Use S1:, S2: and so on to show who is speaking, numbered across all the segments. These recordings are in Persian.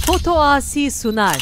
S1: Foto Asi sunar.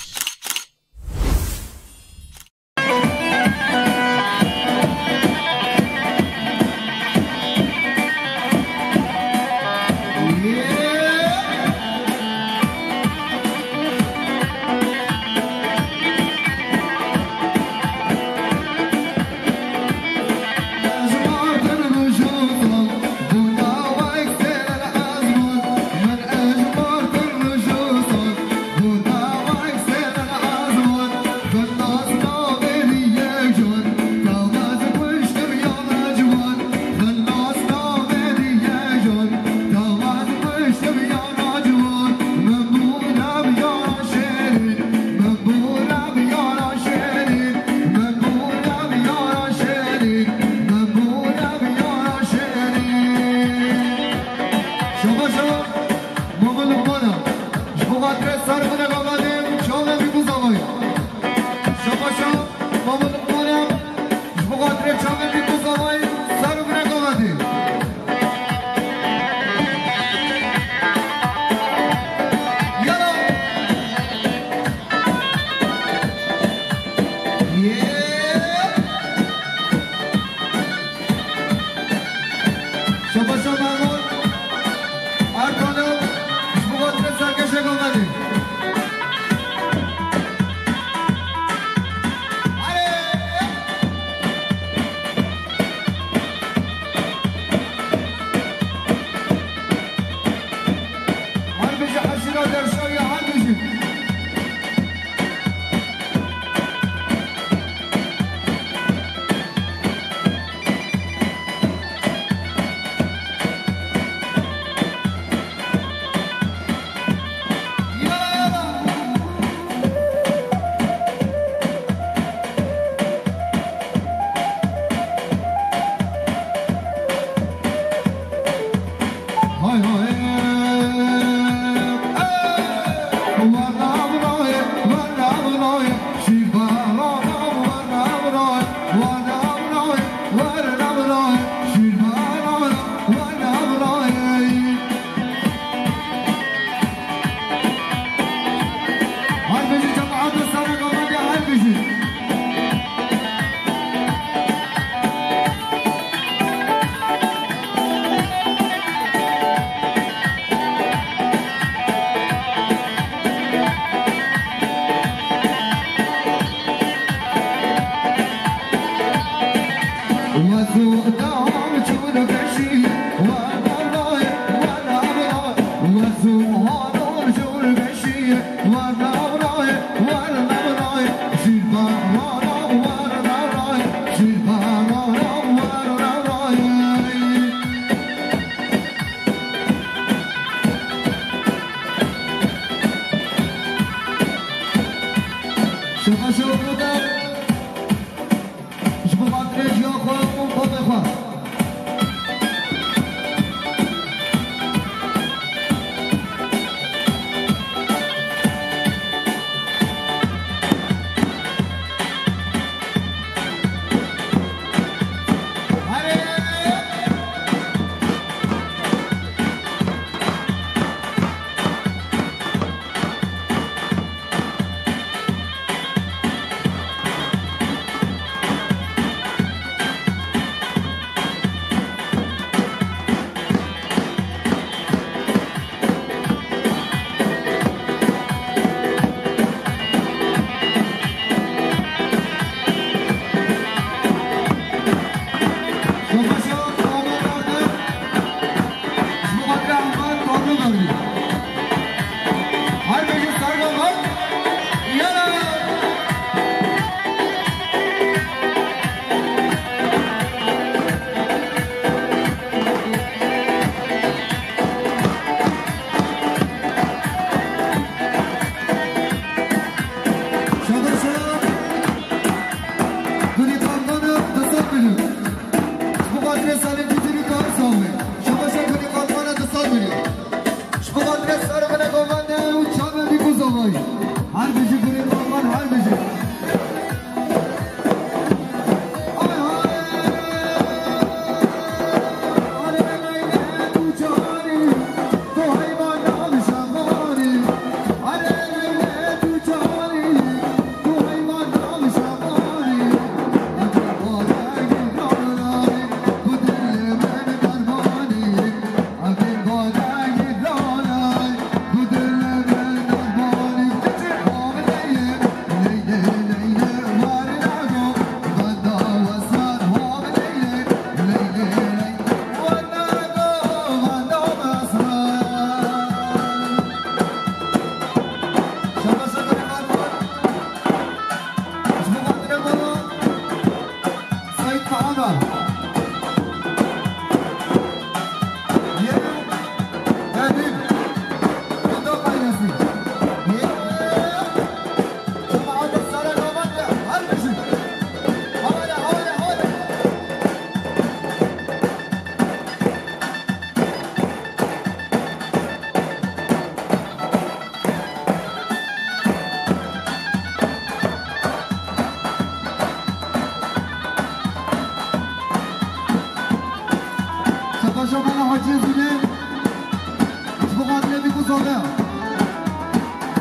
S1: بزرگه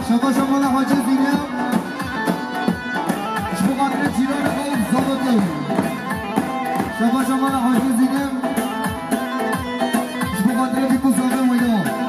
S1: شما شما لحاجه زینه شما قدر تیران خوب زابطه شما شما لحاجه زینه شما قدر بی بزرگه ویده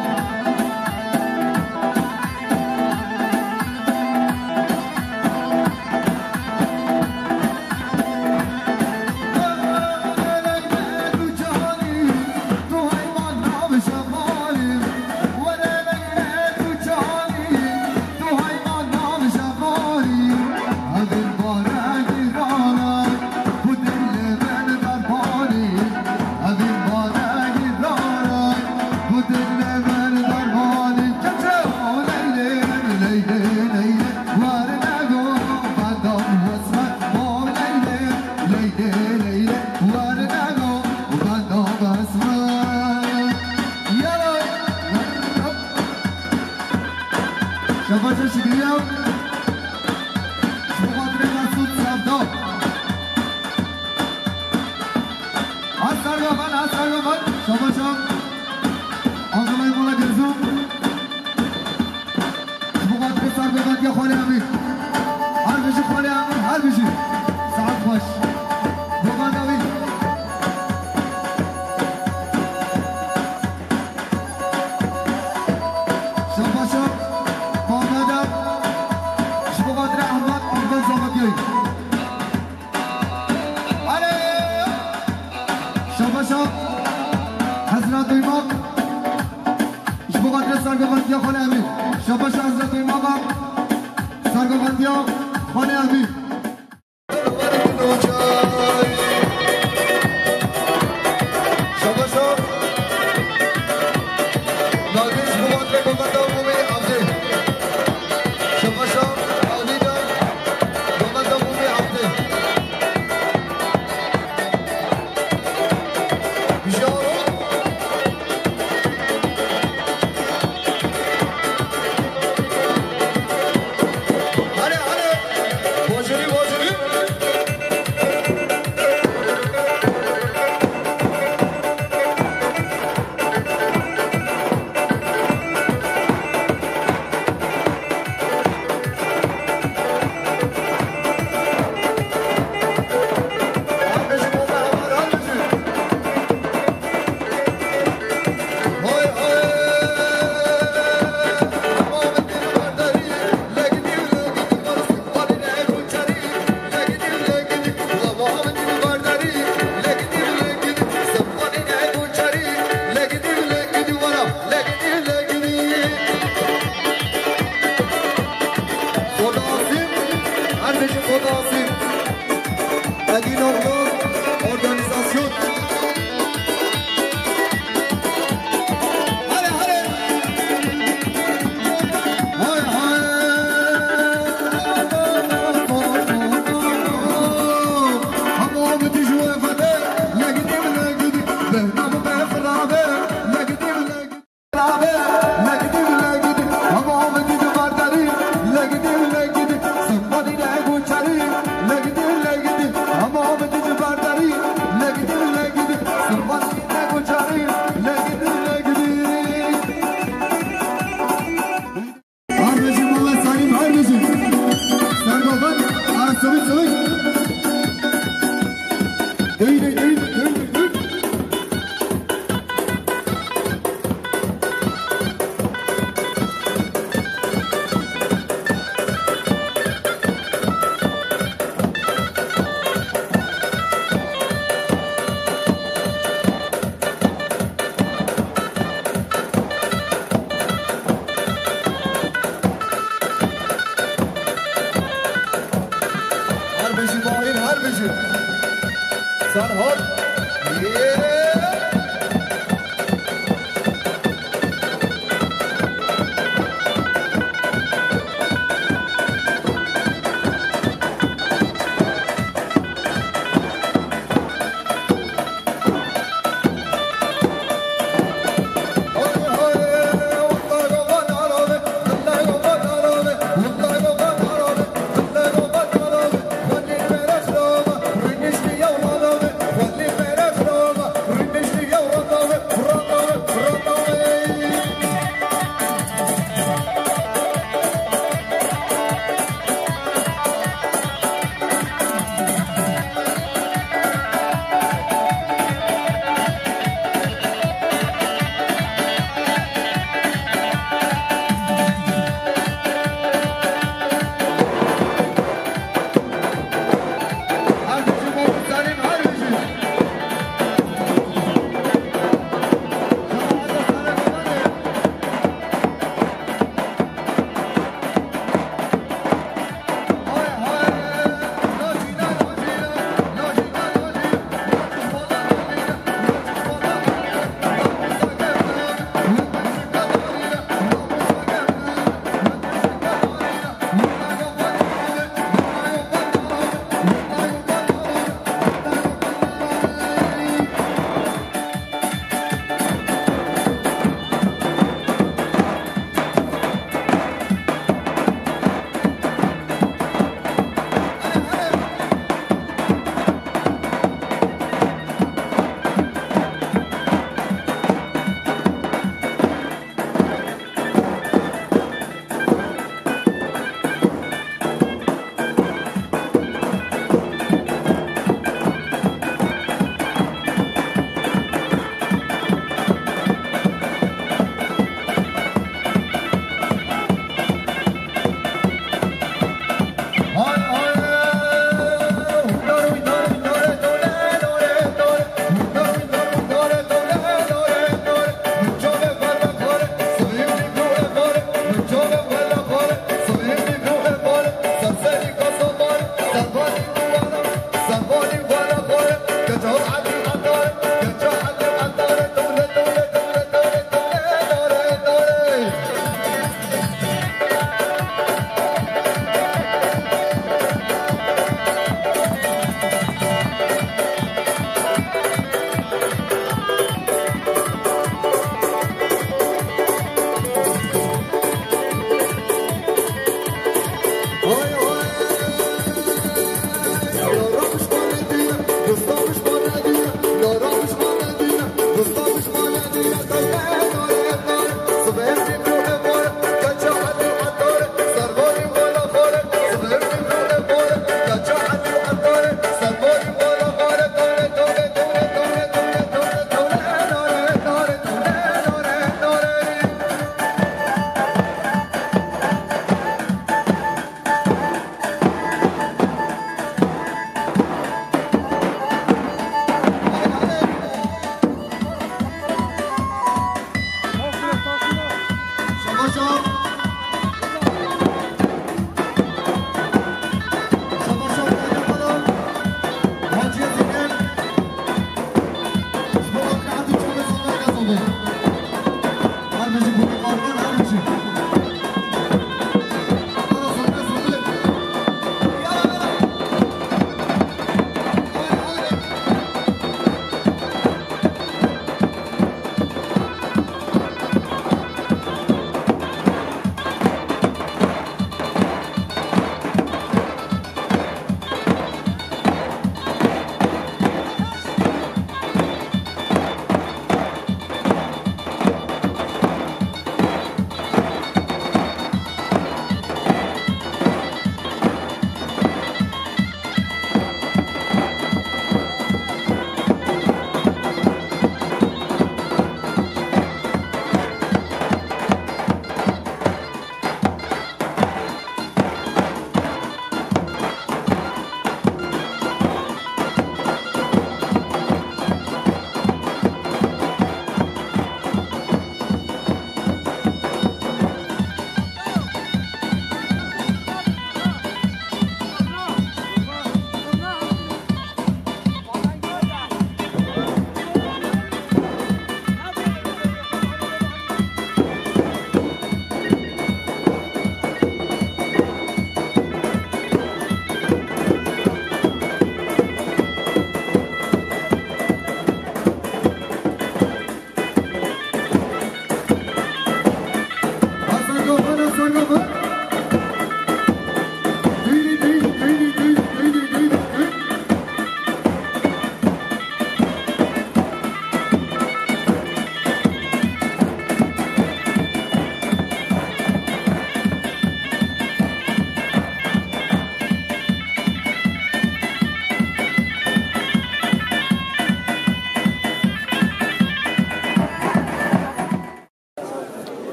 S1: شباش شکریه شما قدر مسعود سبدا اصر گفن شباشا آقای مولا گرزو شما قدر سر گفن که خالی امیر هر بشی خالی امیر هر بشی ساعت باش گفن دوید شباشا محمد شما قدر احمد آقای زاغدیایی شباشا حضرت امام شما قدر سرگوانتی خانه امیر شباشا حضرت امام سرگوانتی خانه امیر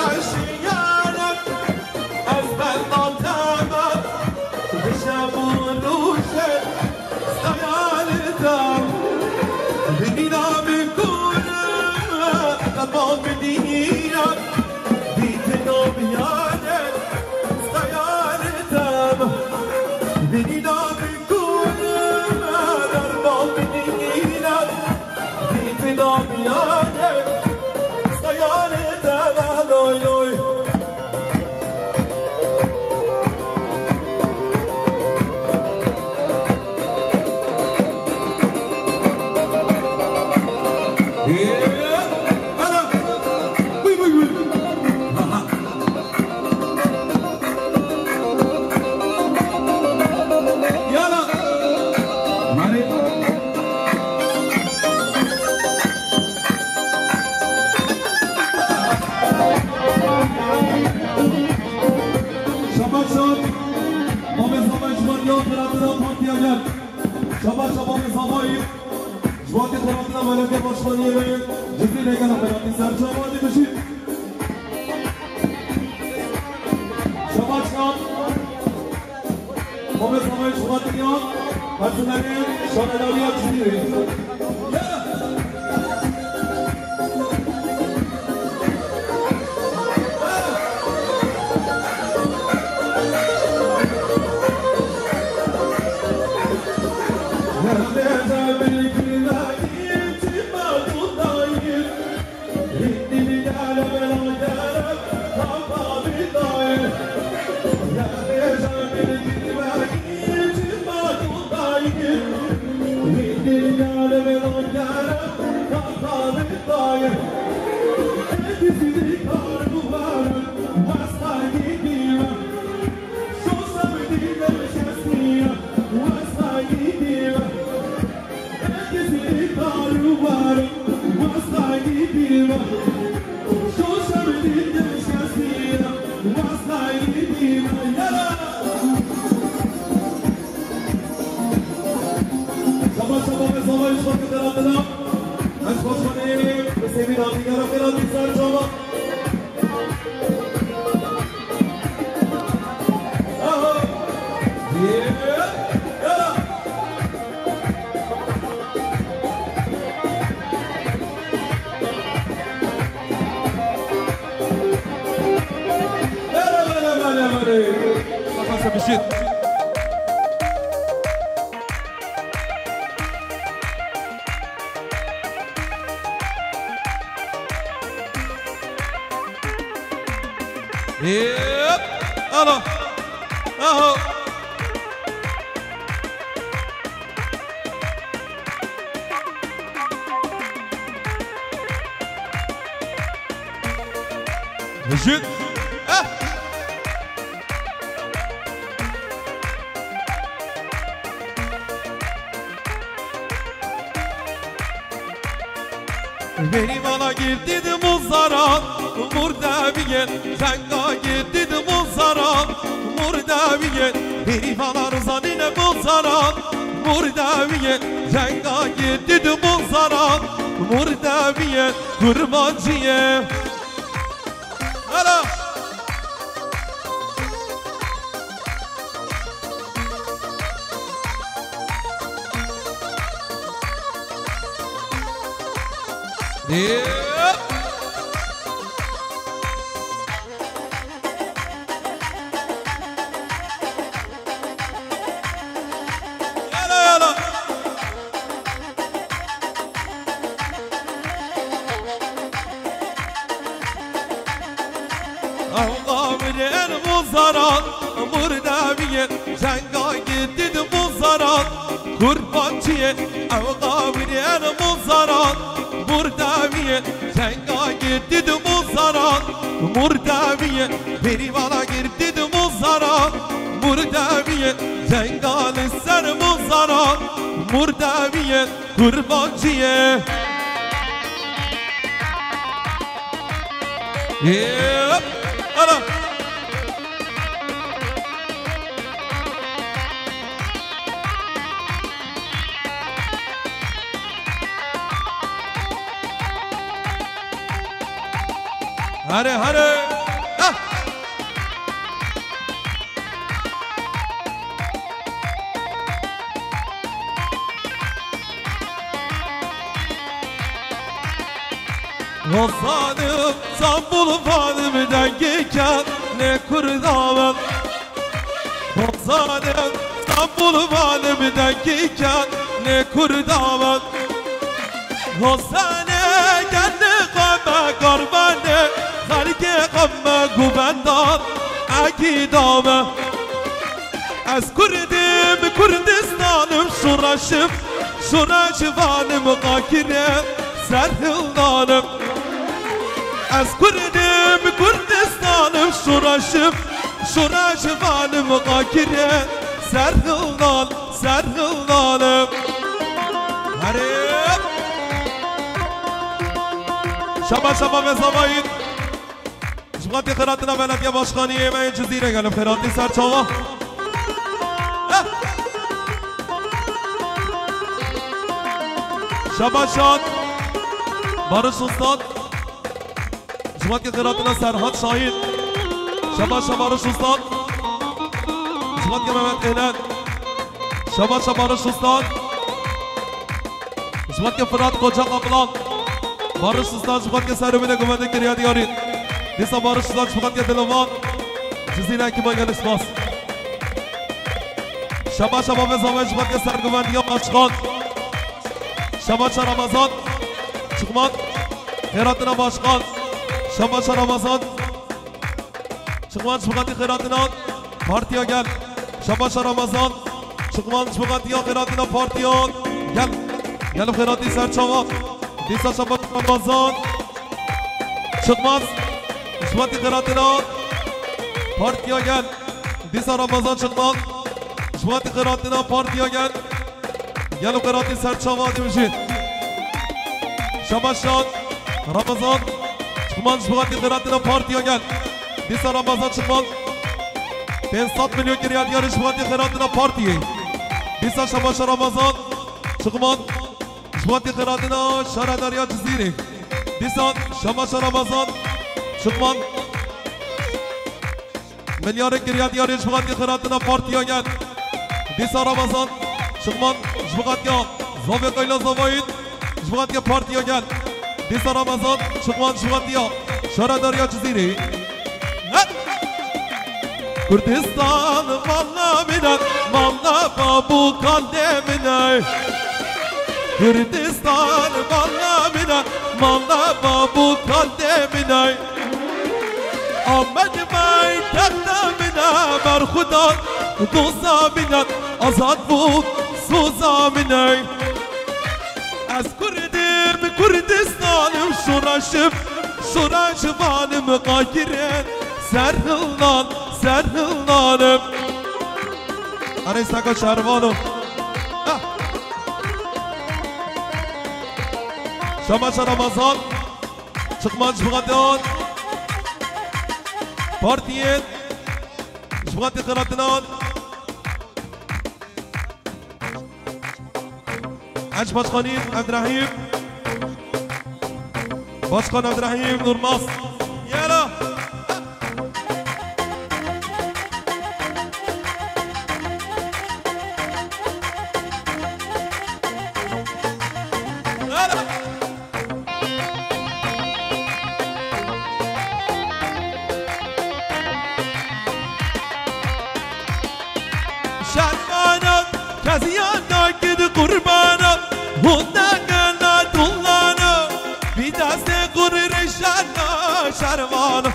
S2: آشیانم از بنداتم بشم و روشه سیالتم بینینا میکنم قلبم بدینم بیتنا بیانه سیالتم بینینا میکنم قلبم بدینم بیتنا بیانه سیالتم لوی لوی شما می‌خواهید جواد خودتون ملک باشخانه جدی نگاه کنید سر شما بشید شما چند ما می‌خواهید شما دیگه پرسنل شانه‌داریات چیزی
S3: Vücut. Benim ana girdim uzaran Murdaviye Cenga girdim uzaran Murdaviye Benim ana rızanine uzaran Murdaviye Cenga girdim uzaran Murdaviye Kurbancıye Hala Murdaviye Cenga gitti muzaran Kurbancıye Evgaviyen muzaran Murdaviye Cenga gitti muzaran Murdaviye Perivana girdi muzaran Murdaviye Cenga lisser muzaran Murdaviye Kurbancıye Yep Ana Hare Hare İstanbul Fadim'den giyken ne kurdamım Zalim İstanbul Fadim'den giyken ne kurdamım O sene kendi kamme karbanı Halke kamme güvendar akidamı Az kurdim Kurdistan'ım şuraşım Şuraşıvanım kakire serhildanım Az kurdim Kurdistan'ım şuraşım Şuraşıvanım kakire serhildanım Harip Şaba şaba ve zamayın Şıkkati kıratına belediye başkanı yemeğin cüzine gelip kırati serçava Şabaşan Barış Ustad Şıkkati kıratına Serhat Şahin Şabaşa Barış Ustad Şıkkati Mehmet Ehlen Şabaşa Barış Ustad Şıkkati Fırat Koca Kaplan Barış Ustad Şıkkati Serumine Güvenlik Riyadi Yarin Disa Barış Ustad Şıkkati Dilavan Cüzine ekime gelişmez Şabaşa Babı Zavay Şıkkati Sergüvenliğe Başkan Şabaşa Ramazan Çıkman Khairatına Başkan Şabaşa Ramazan Çıkman Şıkkati Khairatına Partiya gel Şabaşa Ramazan Çıkman Şıkkati Khairatına Partiya gel Gelip Khairati Serçava Disa Şabaşa Ramazan Çıkmaz Şıkkati Khairatına Partiya gel Disa Ramazan Çıkman Şıkkati Khairatına Partiya gel Gelip Khairati Serçava demişi Şabaşan Ramazan Çıkman Şıkkati Khairatına Partiya gel Disa Ramazan Çıkman 500 milyon kiriyat yarı Şıkkati Khairatına Partiya Disa Şabaşa Ramazan Çıkman Şıkkati Khairatına Şaradarya Ciziri Disa Şabaşa Ramazan Çıkman milyarı kiriyat yarı Şıkkati Khairatına Partiya gel Disa Ramazan Çıkman Şıkkati Zavekayla Zavayit Şıkkati Partiya gel Disa Ramazan Çıkman Şıkkati Şaradarya Ciziri Kürdistan valla bilen Valla babu kandemine Kürdistan valla bilen Valla babu kandemine Ahmet Bey takdamine Berhudan Doza bilen Azad bu Suza bine Az kurdim Kurdistan'ım şuraşım Şuraşıvanım kakiren Serhildanım Areysaka Şervanım Şabaşa Ramazan Çıkman Şıkkati'an Partiyen Şıkkati Khairatına Aç Başkanıyım Abdurrahim Başkan Abdurrahim Nurmaz Yara Şermanım Kaziyana gidi kurbanım Hunda gana dullana Vidasne gurur şerna Şermanım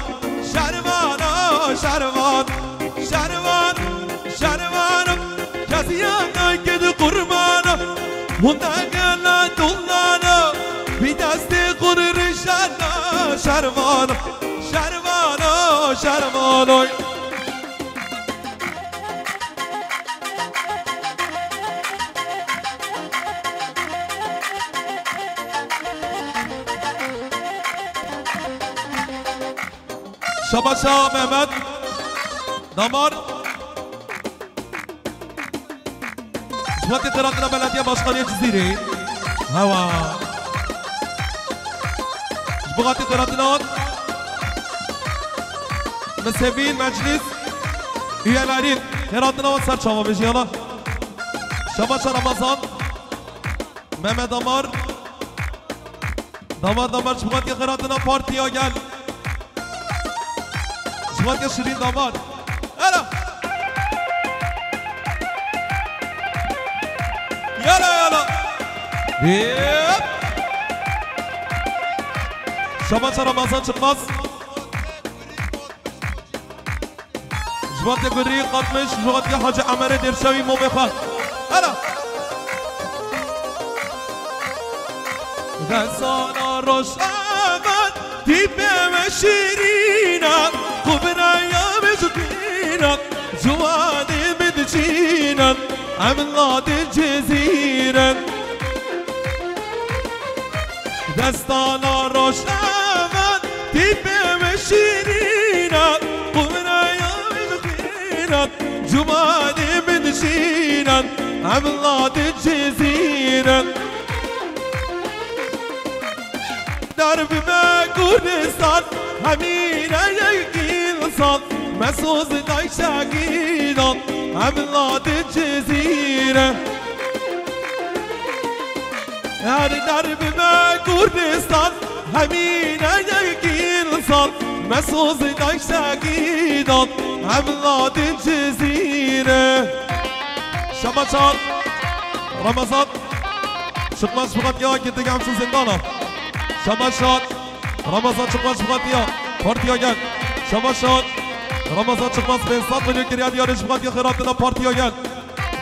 S3: Şermanım Kaziyana gidi kurbanım Hunda gana dullana Vidasne gurur şerna Şermanım Şabaşa Mehmet Damar Şıkkati Khairatına Belediye Başkanı Ciziri Hava Şıkkati Khairatına Mezhebin Meclis Üyelerin Khairatına ve Serçava Bejiyana Şabaşa Ramazan Mehmet Damar Damar Şıkkati Khairatına Partiya gel جوات يا شيرين داماد يلا يلا يلا هيب شباب رمضان çıkmaz جوات يا قري قطمش جوات يا حاج عمر درشاوي مومخان يلا دستانا روش آمد دیپه و شیرینم قبریا بجدینم جوانی بدچینم املاد جزیرم دستانا روش آمد دیپه و شیرینم قبریا بجدینم جوانی بدچینم املاد جزیرم درب ما کردستان همینه یک انسان مسوز نایشگیدان املاد جزیره هر درب ما کردستان همینه یک انسان مسوز نایشگیدان املاد جزیره شباشان رمضان شکمش فقط یا که دیگه همشون زندانه شباشات رمضان çıkmaz Fıkatiya partiya gel şabاشات Ramazan çıkmaz 500 milyon kiriyat yarış Fıkatiya kıratına partiya gel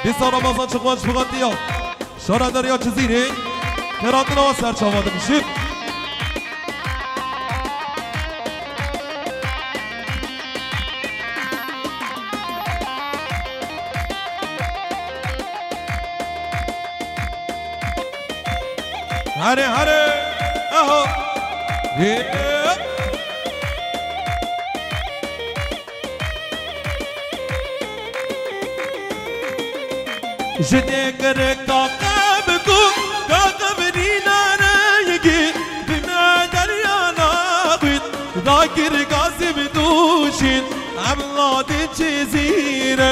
S3: Disa Ramazan çıkmaz Fıkatiya Şara Derya Çiziri kıratına ve serçavadı kişi Hare hare Aho Yeah Jene kare kakab ko kakab ninana yegi bima daryana qit zakir qasib dushin amlad jazira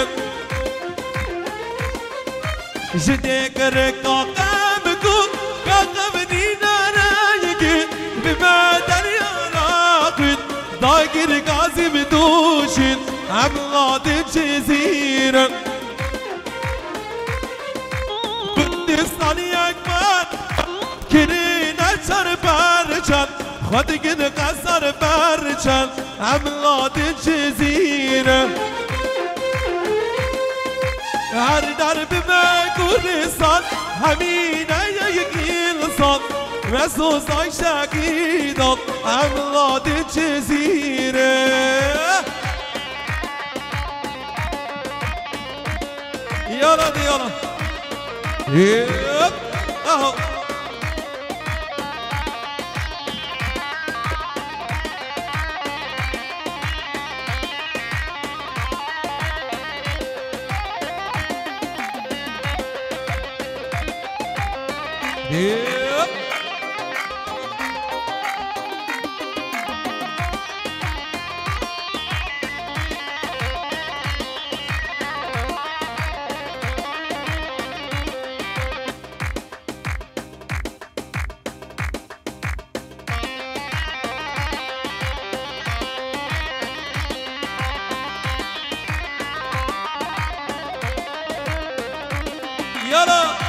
S3: Jene kare kakab ko kakab ninana yegi bima daryana qit zakir qasib dushin amlad jazira Kurdistani ekber Kirine çar berçen Khadigin qasar berçen Emlad cezire Her derbime Kurdistan Hamine yek insan Ve sozay şakidan Emlad cezire Yala diyala Yep. Oh. Yep. Yalla.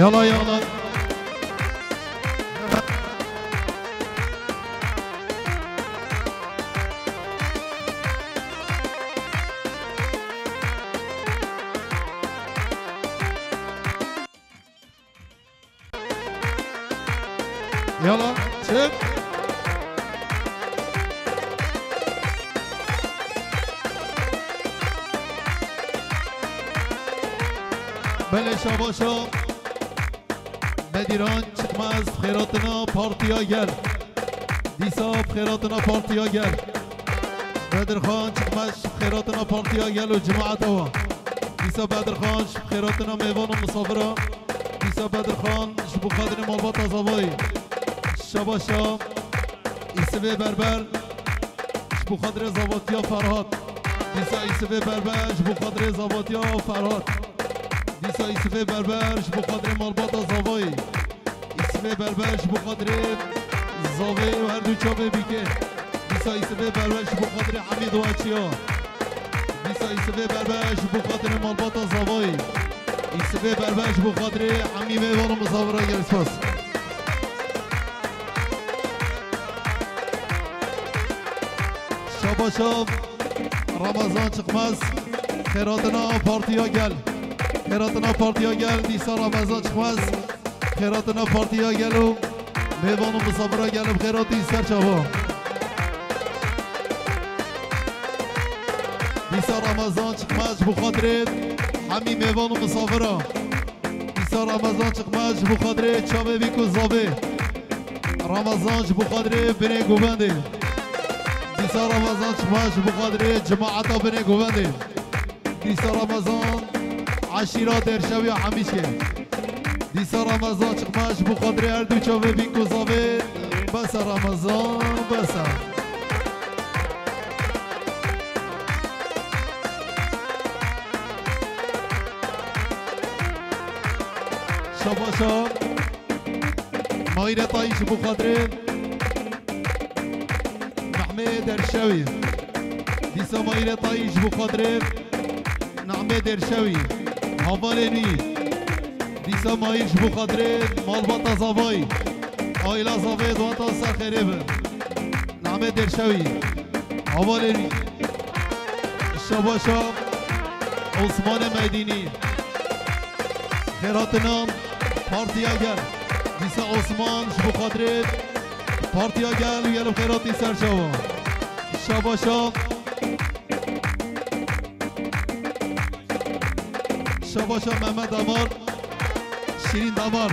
S3: Yalla yalla. Yalla, çık.
S4: بله شاباشا مدیران چکمز خیراتنا پارتیا گل دیسا خیراتنا پارتیا گل بدرخان چکمز خیراتنا پارتیا گل و جماعت ها دیسا بدرخان خیراتنا میوان و مسافرا دیسا بدرخان شبو خادر مالبات آزاوایی شاباشا ایسوه بربر شبو خادر زاواتیا فرهاد دیسا ایسوه بربر شبو خادر زاواتیا فرهاد دیسا ایسوه بربر شبو خادر مالبات آزاوایی ایسوه بربر شبو خادر زاوی و هر دو چابه بیکه دیسا ایسوه بربر شبو خادر حمید و اچیا دیسا ایسوه بربر شبو خادر مالبات آزاوایی ایسوه بربر شبو خادر حمیمه وانو مصابره گرسپاس شاباشا رمضان چقمز خیراتنا پارتیا گل خیراتنا پارتیا گل دیسا رمضان چقمز خیراتنا پارتیا گل و میوان و مسافره گل خیراتی سر چاوا دیسا رمضان چقمز بخاطر همی میوان و مسافره دیسا رمضان چقمز بخاطر چاوه بیکو زابه رمضان بخاطر بنه گوبنده دیسا رمضان چماش بخاطر جماعتا بنه گوبنده دیسا رمضان عشیرات ارشوی همیشه دیسا رمضان چماش بخاطر هر دو چاوه بینکو زاوه بس رمضان بس شباشا مایر تایش بخاطر درشوی دیسا مایر تایش بخاطر نعمه درشوی حوالینی دیسا مایش بخاطر مالبات زاوای آیلا زاوی دواتا سر خریب نعمه درشوی حوالینی شباشا عثمان میدینی خیراتنام پارتیا گر دیسا عثمان بخاطر پارتیا گل و یلو خیراتی سر شوا شاباشا شاباشا محمد دمار شیرین دمار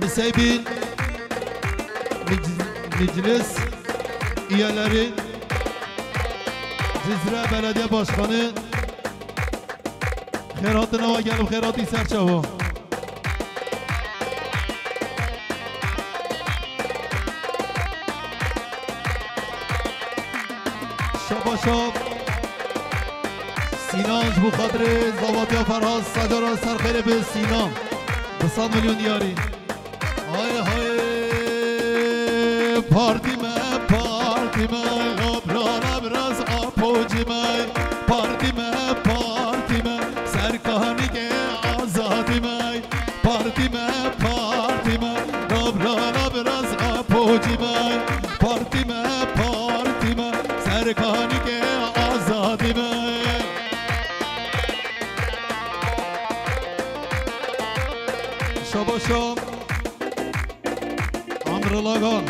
S4: مسیبین مجلس ایالری جزره بلدیه باشخانه خیراتنا و گل و خیراتی سر شوا شاباشا سینانج بخاطر زواتیا فرهاد سجارا سرخیره به سینان به 100 میلیون دیاری های های پارتی من غبران ابراز آپوجی من پارتی من سرکانی که آزادی من پارتی من غبران ابراز آپوجی من پارتی من سرکانی که آزادی من شباشا امرلاگان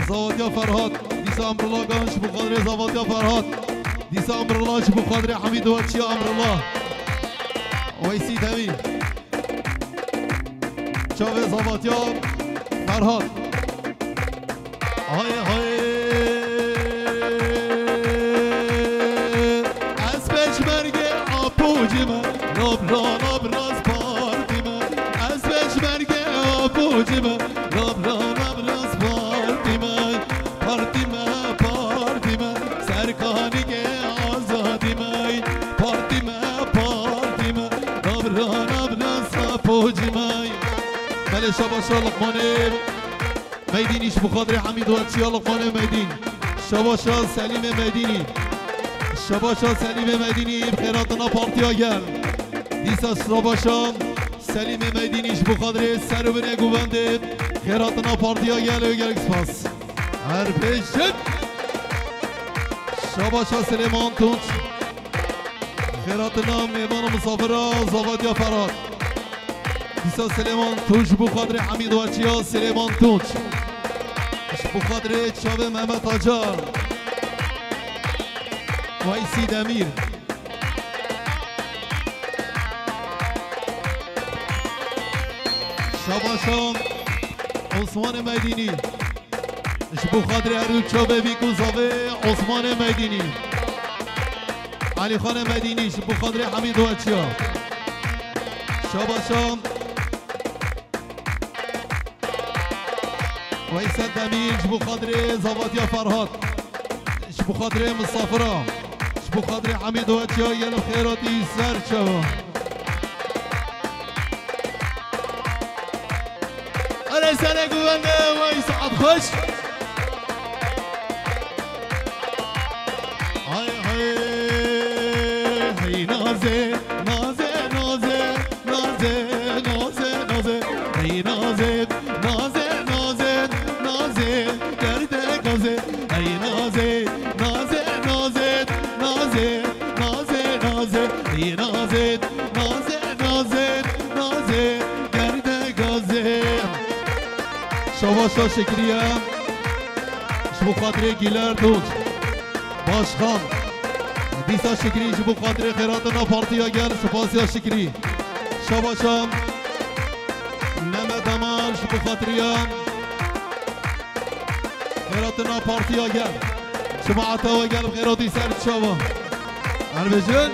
S4: زوادیا فرهاد دیسا امرلاگان شبخادر زوادیا فرهاد دیسا امرلا شبخادر حمید و چیا امرلا ویسی دوی چاوه زوادیا فرهاد های های از پشمرگ آپوجی من رابران ابراز پارتی من از پشمرگ آپوجی من رابران ابراز پارتی من سرکانی که آزادی من پارتی من رابران ابراز آپوجی من بله شباشا لقمانه میدینیش بخاطر حمید و چیا لقمان میدین شباشا سلیم میدینی شباشا سلیم میدینی بخیراتنا پارتیا گل دیسا شباشا سلیم میدینیش بخاطر سر و بنه گوونده خیراتنا پارتیا گل و گل اکسپاس هر پیشت شباشا سلیمان تونچ خیراتنا میمان و مسافرا زوادیا فراد دیسا سلیمان تونچ بخاطر حمید و چیا سلیمان تونچ بخاطر چاوه محمد تاجار ويسي دمير شاباشان عثمان مدینی شبو خاطر ارو چوبه بیکو زاوه عثمان مدینی علی خان مدینی شبو خاطر حمید وچیا شاباشان ويسد دمير شبو خاطر زواتيا فرهاد شبو خاطر مصافرة شبو خاطر حميد واتيا يلو خيراتي سر شبا أنا سنة قوانا ويسعد خش هاي هاي هاي نازي نازي نازي نازي نازي نازي هاي نازي نازي ای نازه نازه نازه نازه نازه نازه ای نازه نازه نازه نازه گرده گازه شواشا شکریم شبو خاطر گیلر دود باشخان دیسا شکری شبو خاطر خیراتنا پارتیا گل سپاسیا شکری شواشا نمد امال شبو خاطریان خيراتنا بارتيا قال جماعتها وقال بخيراتي سعد شابا عربجن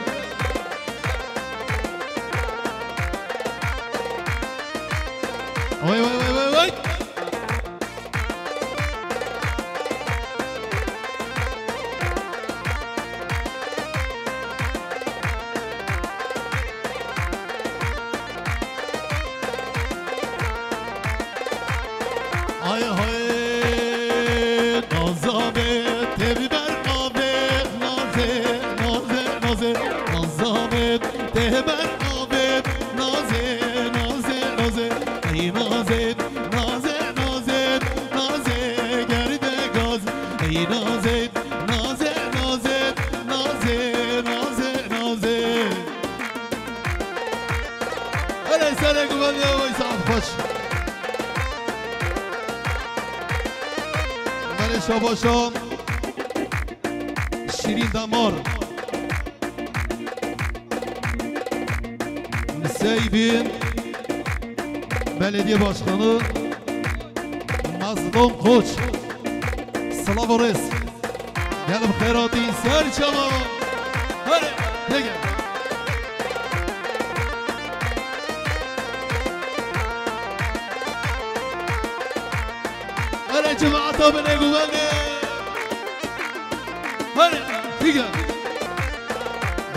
S4: وي وي وي وي وي هاي هاي شاباشان شیرین دمار سیبین belediye başkanı Mazlum Koç Slavores gelip Herati Serçama hadi gel hadi cemaata bine güvenli hadi gel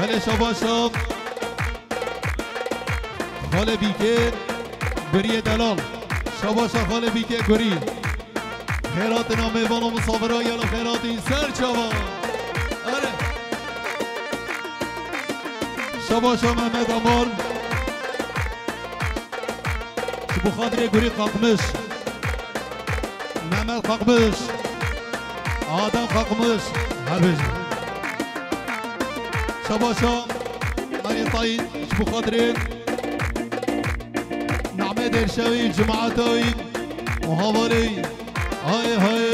S4: bele şabaşam خاله بیکه گریه دلال شباشا خاله بیکه گری خیرات نامیوان و مسافرها یالا خیراتی سر چاوا اره شباشا محمد امار شبو خاطر گری قاقمش محمد قاقمش آدم قاقمش هر بجی شباشا مانی طاید شبو خاطرین درشوی جماعتوی محاوری های های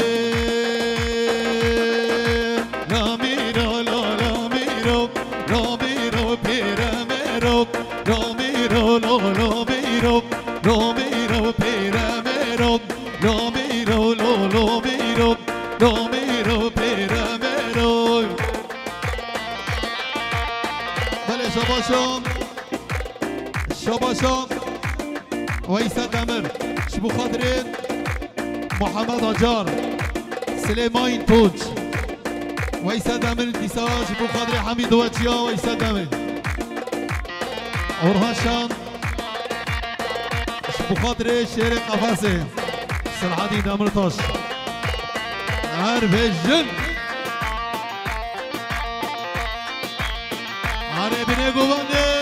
S4: رامیرو رامیرو رامیرو پیرمیرو رامیرو رامیرو رامیرو پیرمیرو رامیرو رامیرو رامیرو پیرمیرو بله شباشان شباشان ويسا دمر شبو خاطرين محمد عجار سليمان توج ويسا دمر ديسا شبو خاطرين حميد واتشيا ويسا دمر اورهاشان شبو خاطرين شير قفاسي سلحادي دمر توش عربجن عربي نيجوباندي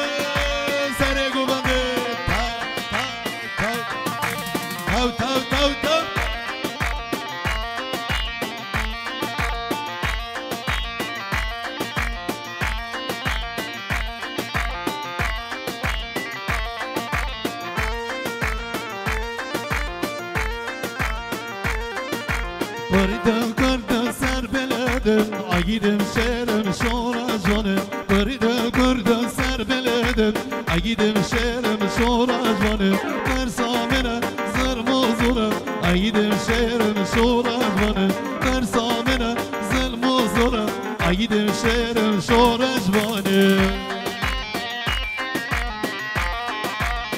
S4: Vardım karda ser beladım, ay gidim şerime شورا جانه برید کرد سر بلدم اگیدم شعرم شورا جانه برسامنه ظلم و ظلم اگیدم شعرم شورا جانه برسامنه ظلم و ظلم اگیدم شعرم شورا جانه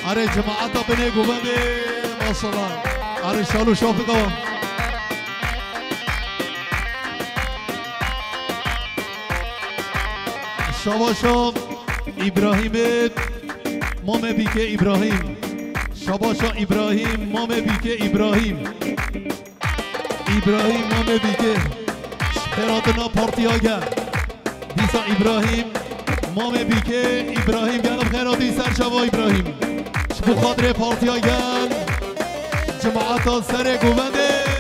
S4: آره جماعتا بنه گوبنده ماشاءالله آره شالو شوفی قوام شاباشا ابراهیم مام بیکه ابراهیم شاباشا ابراهیم مام بیکه ابراهیم ابراهیم مام بیکه خیراتنا پارتیاگر دیسا ابراهیم مام بیکه ابراهیم گلم خیراتی سر شبا ابراهیم شبو خاطر پارتیاگر جماعتا سر گوونده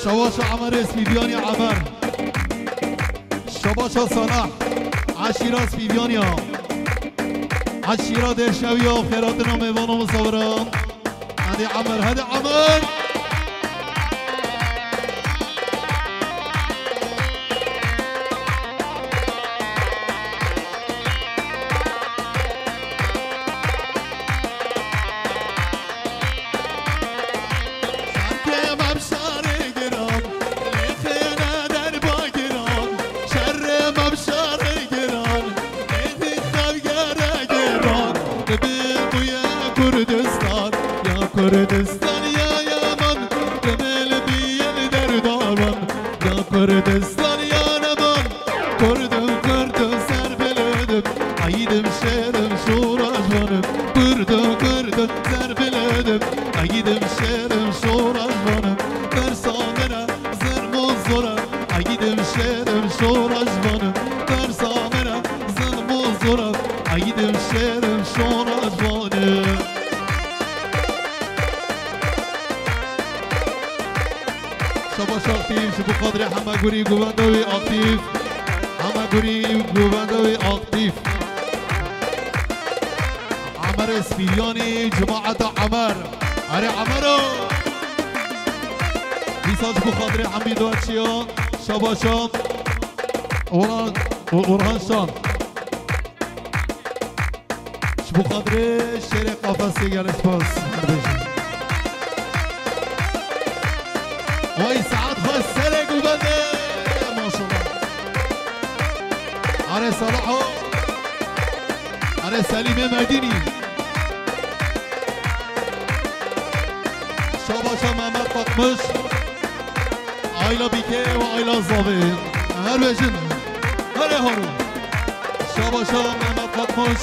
S4: شباشا عمر اسپیدیانی عمر شباشا صلاح عشیرا اسپیدیانی ها عشیرا درشوی ها خیراتنا میوان و مصوران هدی عمر هدی عمر کردستان یا یمن دمل بیل دردارم یا کردستان یا نمان کرد سر بلدم عیدم شعرم شورا جوانم کرد سر بلدم عیدم شعرم شورا جوانم برسامنه ظلم و ظلم عیدم شعرم شورا جوانم برسامنه ظلم و ظلم عیدم شعرم شورا جوانم شباش اکتیف شبو قدر همه گوری گوبندوی اکتیف همه گوری گوبندوی اکتیف عمر اسپیدیانی جماعت عمر اره عمرو دیسا شبو قدر حمید و اچیان شباشان اورهانشان شبو قدر شیر قفصی گلش پاس وای سعد خواست سره گوبنده ماشاءالله آره صلاحو آره سلیم مدینی شاباشا محمد فاطمش آیلا بیکه و آیلا زاوه هر بشن هره هارو شاباشا محمد فاطمش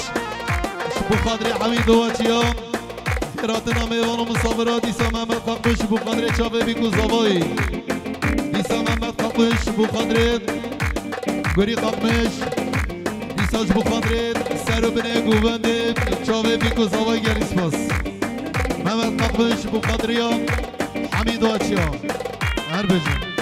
S4: شبو قدر حمید و اچیان خیراتنا میوان و مصابرات دیسا محمد قطبش بو قدر چاوه بیکو زوایی دیسا محمد قطبش بو قدر گوری قطمش دیسا بو قدر سر و بنه گوبنده چاوه بیکو زوایی گریس پاس محمد قطبش بو قدر یا حمید و اچیا هر بجن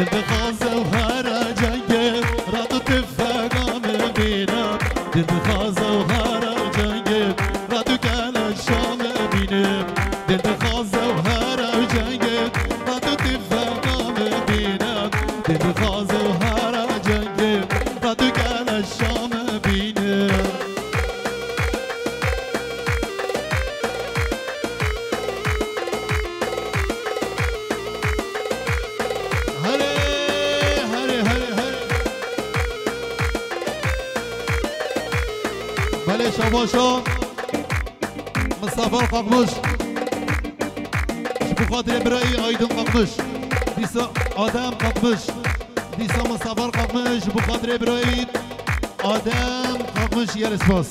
S4: دل بخوازه و هر جنگه را تو تفقام بینم دل بخوازه و هر جنگه را تو کل شام بینم دل بخوازه و هر جنگه را تو تفقام بینم دل بخوازه و هر جنگه را تو کل شام بینم بله شباشا مصطفى ققمش بخاطر برای آیدون قمش دیسا آدم قمش دیسا مصبر قمش بخاطر برای آدم قمش یه رسپاس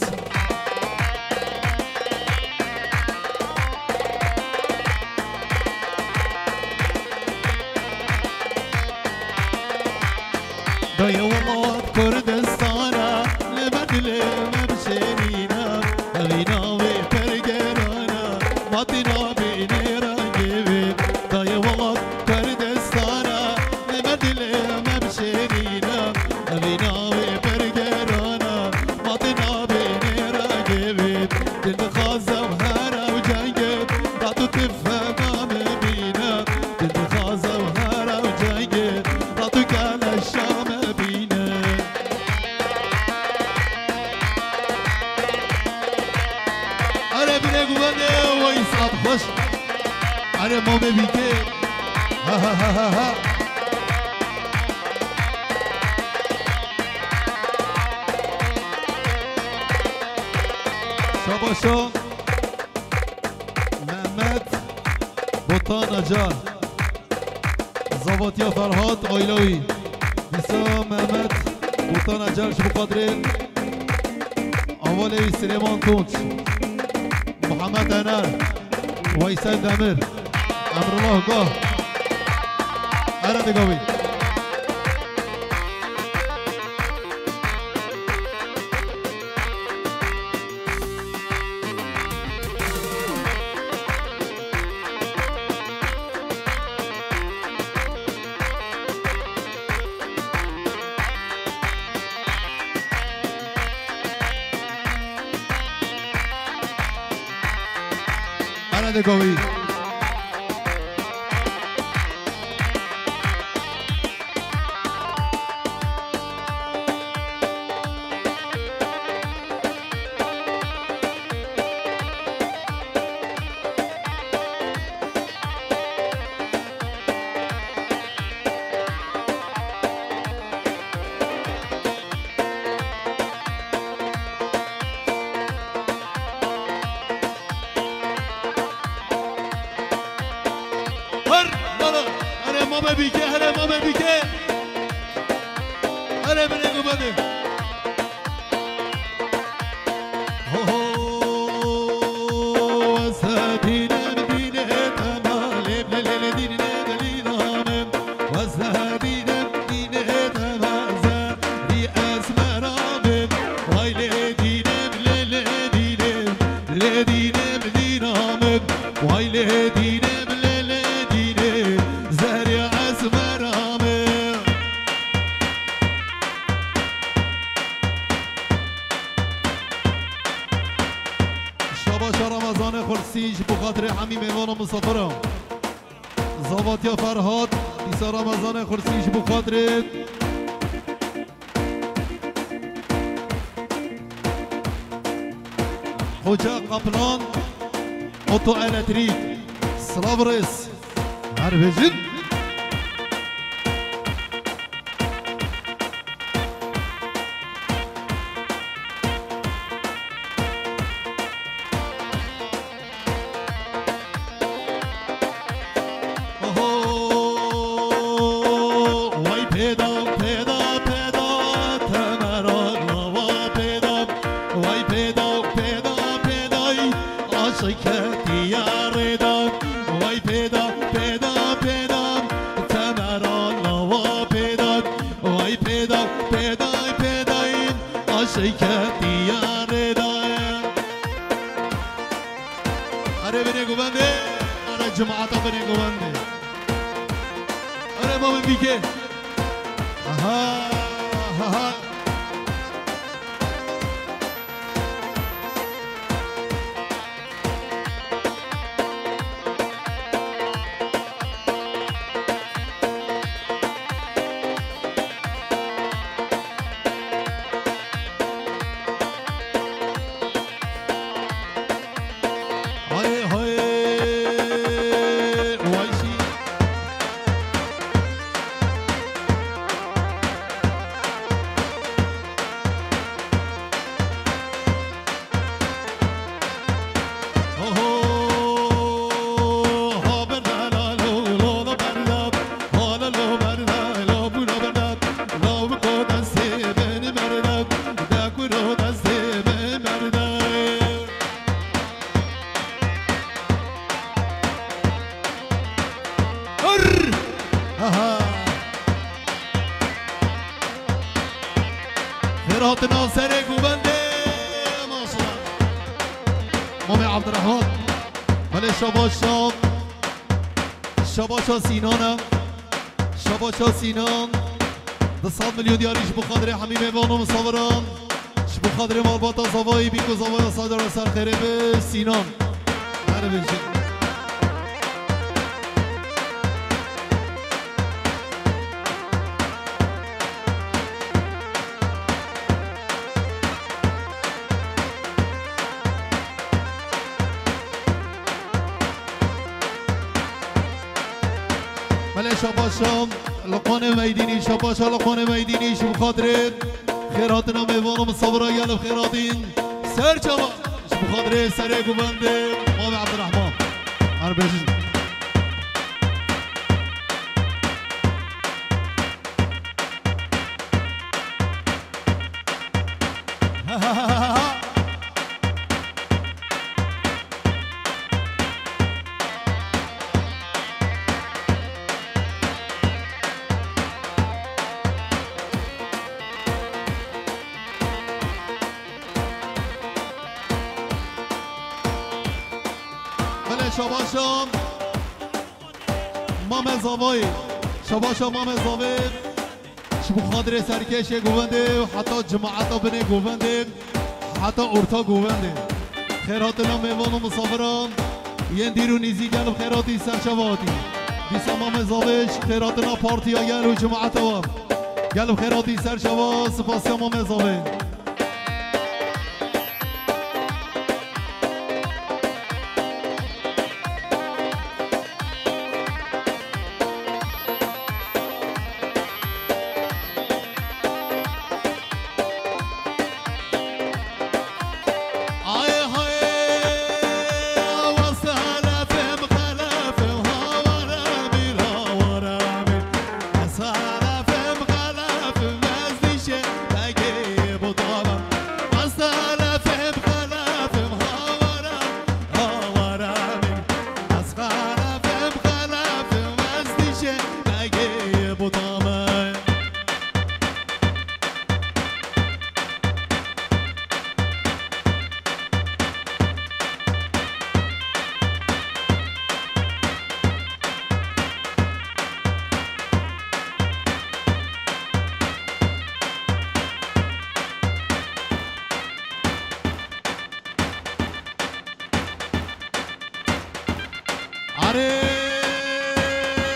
S4: دایا والله کردستانا لبدل مبشرينا غينا وبرجرانا ماتنا بينيرا جيب دايا والله كردستانا لبدل مبشرينا غينا وبرجرانا ماتنا بينيرا جيب دل خازة وهرا وجايب راتو تفهم بينا دل خازة وهرا وجايب راتو كان الشام خوش آره ما ببیگه ها ها ها ها شاباشا محمد بوتان اجار زواتیا فرهاد آیلوی بیسا محمد بوتان اجار شبو قادر اول سلیمان تونچ محمد انار ويسان دامر امر الله قاه ارد قوي ارد قوي زواتیا فرهاد دیسا رمضان خورسیش بخاطر خوجا قپلان اوتو الکتریک سلابرس هربجن خيرات ناصر قوبنده ما شاء الله مامي عبد الرحمن ولی شباشا سینانم شباشا سینان 200 میلیون دیاریش بخاطر همین میوان و مصوران بخاطر مالباتا زوایی بیکو زوایی صادر سر خیره به سینان هر بشه ولی شباشا لقمان میدینی شباشا لقمان میدینی شو بخاطر خیراتنا میوان و مصورا یالب خیراتین سر چما شو بخاطر سر گوبنده مام عبدالرحمن هر بشه شباشا مام زاوی شباشا مام زاوی شبو خاطر سرکش گوونده و حتی جماعت بنه گوونده حتی ارتا گوونده خیراتنا میوان و مسافران ین دیرو نیزی گل خیراتی سرشواتی دیسا مام زاویش خیراتنا پارتیا گل و جماعت و گل خیراتی سرشوا سپاسیا مام زاوی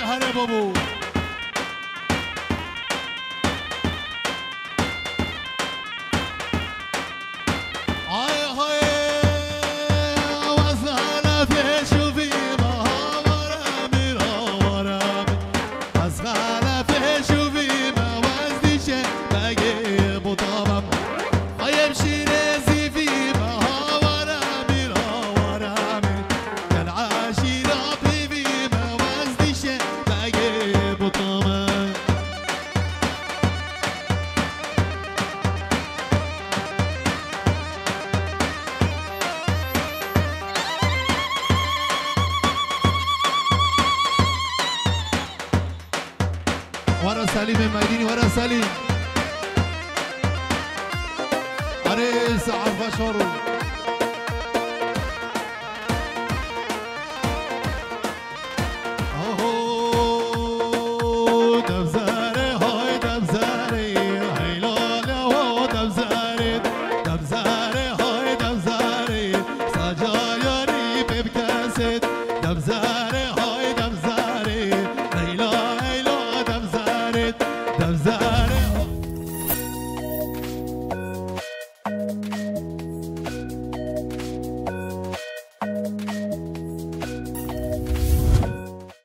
S4: هره بابو ورا سلیم ميديني ورا سليم عريس عالبشر دبزاري هاي دبزاري هيلالا هو دبزاري دبزاري هاي دبزاري سجايري ببكاسد دبزاري